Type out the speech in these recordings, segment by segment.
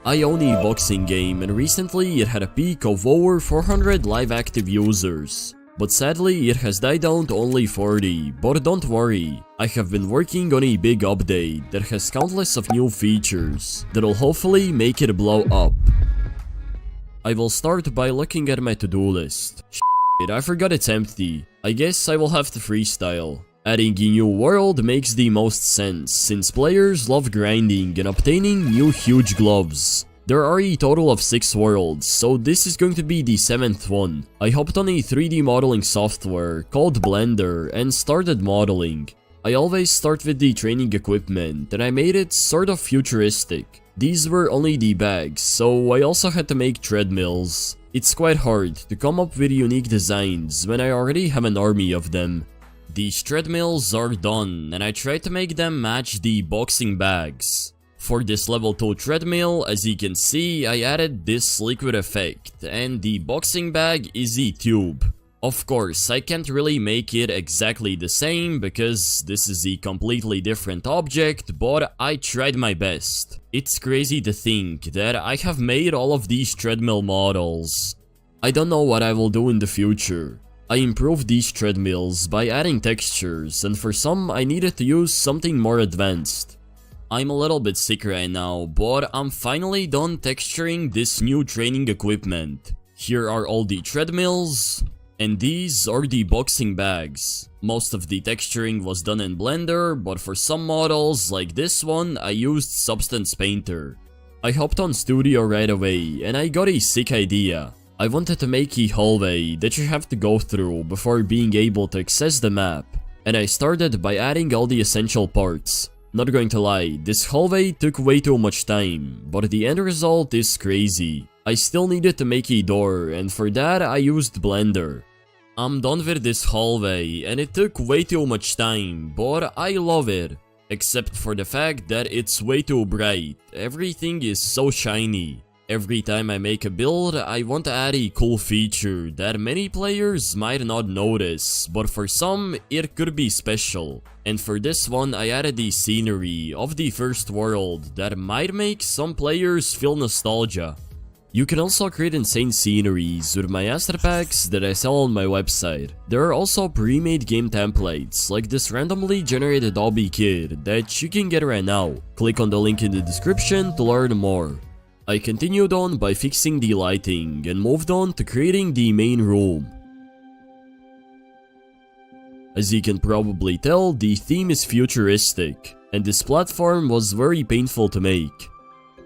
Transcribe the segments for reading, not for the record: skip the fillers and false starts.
I own a boxing game and recently it had a peak of over 400 live active users. But sadly it has died down to only 40, but don't worry, I have been working on a big update that has countless of new features that'll hopefully make it blow up. I will start by looking at my to-do list. Shit, I forgot it's empty. I guess I will have to freestyle. Adding a new world makes the most sense, since players love grinding and obtaining new huge gloves. There are a total of 6 worlds, so this is going to be the 7th one. I hopped on a 3D modeling software called Blender and started modeling. I always start with the training equipment and I made it sort of futuristic. These were only the bags, so I also had to make treadmills. It's quite hard to come up with unique designs when I already have an army of them. These treadmills are done and I tried to make them match the boxing bags. For this level 2 treadmill, as you can see, I added this liquid effect and the boxing bag is a tube. Of course, I can't really make it exactly the same because this is a completely different object, but I tried my best. It's crazy to think that I have made all of these treadmill models. I don't know what I will do in the future. I improved these treadmills by adding textures, and for some I needed to use something more advanced. I'm a little bit sick right now, but I'm finally done texturing this new training equipment. Here are all the treadmills, and these are the boxing bags. Most of the texturing was done in Blender, but for some models like this one I used Substance Painter. I hopped on Studio right away and I got a sick idea. I wanted to make a hallway that you have to go through before being able to access the map, and I started by adding all the essential parts. Not going to lie, this hallway took way too much time, but the end result is crazy. I still needed to make a door, and for that I used Blender. I'm done with this hallway, and it took way too much time, but I love it. Except for the fact that it's way too bright. Everything is so shiny. Every time I make a build, I want to add a cool feature that many players might not notice, but for some, it could be special. And for this one, I added the scenery of the first world that might make some players feel nostalgia. You can also create insane sceneries with my asset packs that I sell on my website. There are also pre-made game templates, like this randomly generated obby kit that you can get right now. Click on the link in the description to learn more. I continued on by fixing the lighting and moved on to creating the main room. As you can probably tell, the theme is futuristic, and this platform was very painful to make.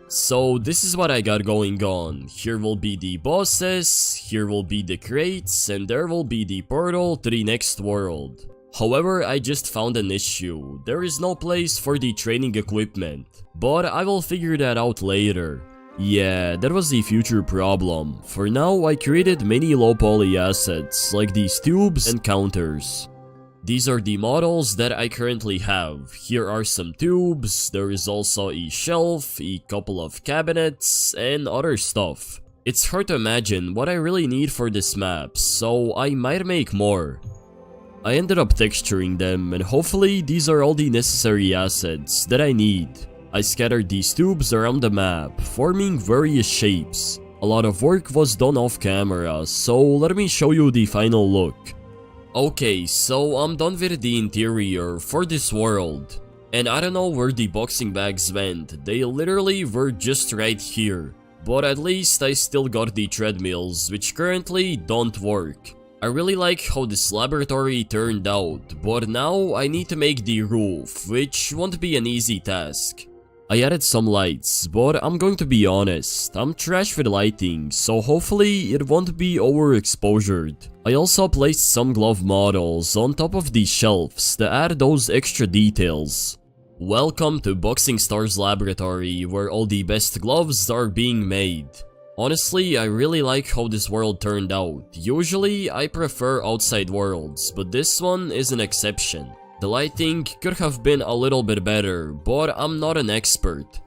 So this is what I got going on. Here will be the bosses, here will be the crates, and there will be the portal to the next world. However, I just found an issue. There is no place for the training equipment, but I will figure that out later. Yeah, that was the future problem. For now, I created many low poly assets, like these tubes and counters. These are the models that I currently have. Here are some tubes, there is also a shelf, a couple of cabinets, and other stuff. It's hard to imagine what I really need for this map, so I might make more. I ended up texturing them, and hopefully these are all the necessary assets that I need. I scattered these tubes around the map, forming various shapes. A lot of work was done off camera, so let me show you the final look. Okay, so I'm done with the interior for this world. And I don't know where the boxing bags went, they literally were just right here. But at least I still got the treadmills, which currently don't work. I really like how this laboratory turned out, but now I need to make the roof, which won't be an easy task. I added some lights, but I'm going to be honest, I'm trash with lighting, so hopefully it won't be overexposured. I also placed some glove models on top of these shelves to add those extra details. Welcome to Boxing Stars Laboratory, where all the best gloves are being made. Honestly, I really like how this world turned out. Usually, I prefer outside worlds, but this one is an exception. The lighting could have been a little bit better, but I'm not an expert.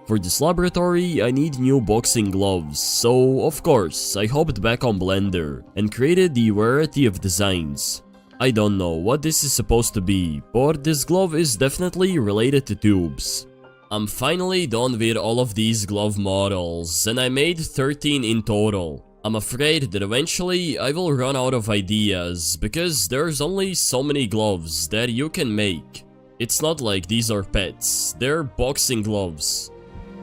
For this laboratory, I need new boxing gloves, so of course, I hopped back on Blender and created the variety of designs. I don't know what this is supposed to be, but this glove is definitely related to tubes. I'm finally done with all of these glove models, and I made 13 in total. I'm afraid that eventually I will run out of ideas, because there's only so many gloves that you can make. It's not like these are pets, they're boxing gloves.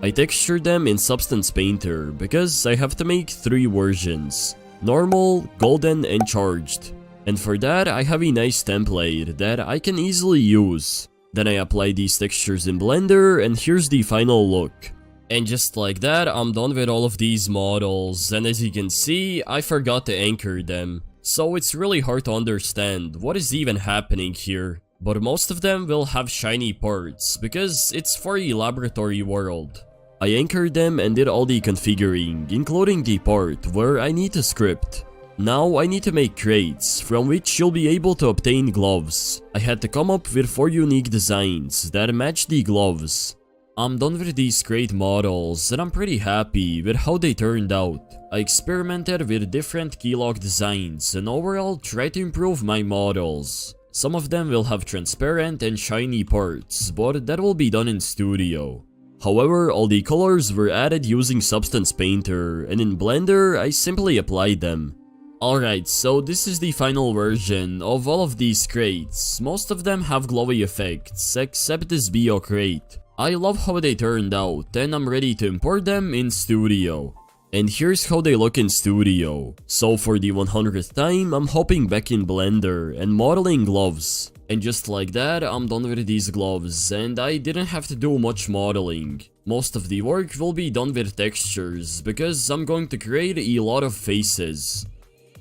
I textured them in Substance Painter, because I have to make 3 versions: normal, golden, and charged. And for that I have a nice template that I can easily use. Then I apply these textures in Blender, and here's the final look. And just like that, I'm done with all of these models, and as you can see, I forgot to anchor them. So it's really hard to understand what is even happening here. But most of them will have shiny parts, because it's for a laboratory world. I anchored them and did all the configuring, including the part where I need to script. Now I need to make crates, from which you'll be able to obtain gloves. I had to come up with 4 unique designs that match the gloves. I'm done with these crate models, and I'm pretty happy with how they turned out. I experimented with different keylock designs, and overall tried to improve my models. Some of them will have transparent and shiny parts, but that will be done in Studio. However, all the colors were added using Substance Painter, and in Blender I simply applied them. Alright, so this is the final version of all of these crates. Most of them have glowy effects, except this Bio crate. I love how they turned out, and I'm ready to import them in Studio. And here's how they look in Studio. So for the 100th time, I'm hopping back in Blender and modeling gloves. And just like that, I'm done with these gloves, and I didn't have to do much modeling. Most of the work will be done with textures, because I'm going to create a lot of faces.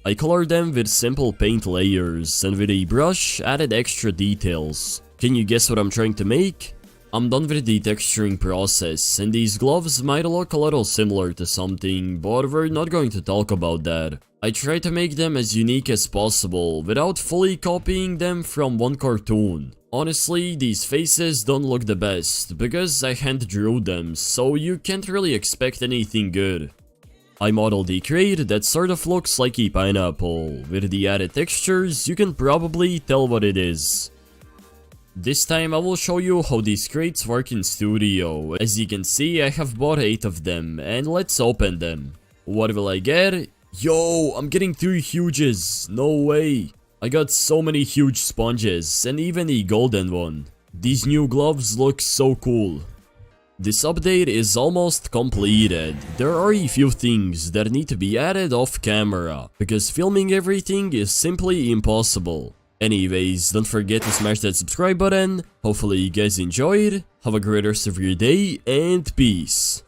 I colored them with simple paint layers, and with a brush added extra details. Can you guess what I'm trying to make? I'm done with the texturing process, and these gloves might look a little similar to something, but we're not going to talk about that. I tried to make them as unique as possible, without fully copying them from one cartoon. Honestly, these faces don't look the best, because I hand drew them, so you can't really expect anything good. I modeled a crate that sort of looks like a pineapple. With the added textures, you can probably tell what it is. This time I will show you how these crates work in Studio. As you can see, I have bought 8 of them, and let's open them. What will I get? Yo, I'm getting 3 huges. No way. I got so many huge sponges, and even a golden one. These new gloves look so cool. This update is almost completed. There are a few things that need to be added off camera, because filming everything is simply impossible. Anyways, don't forget to smash that subscribe button. Hopefully you guys enjoyed. Have a great rest of your day, and peace.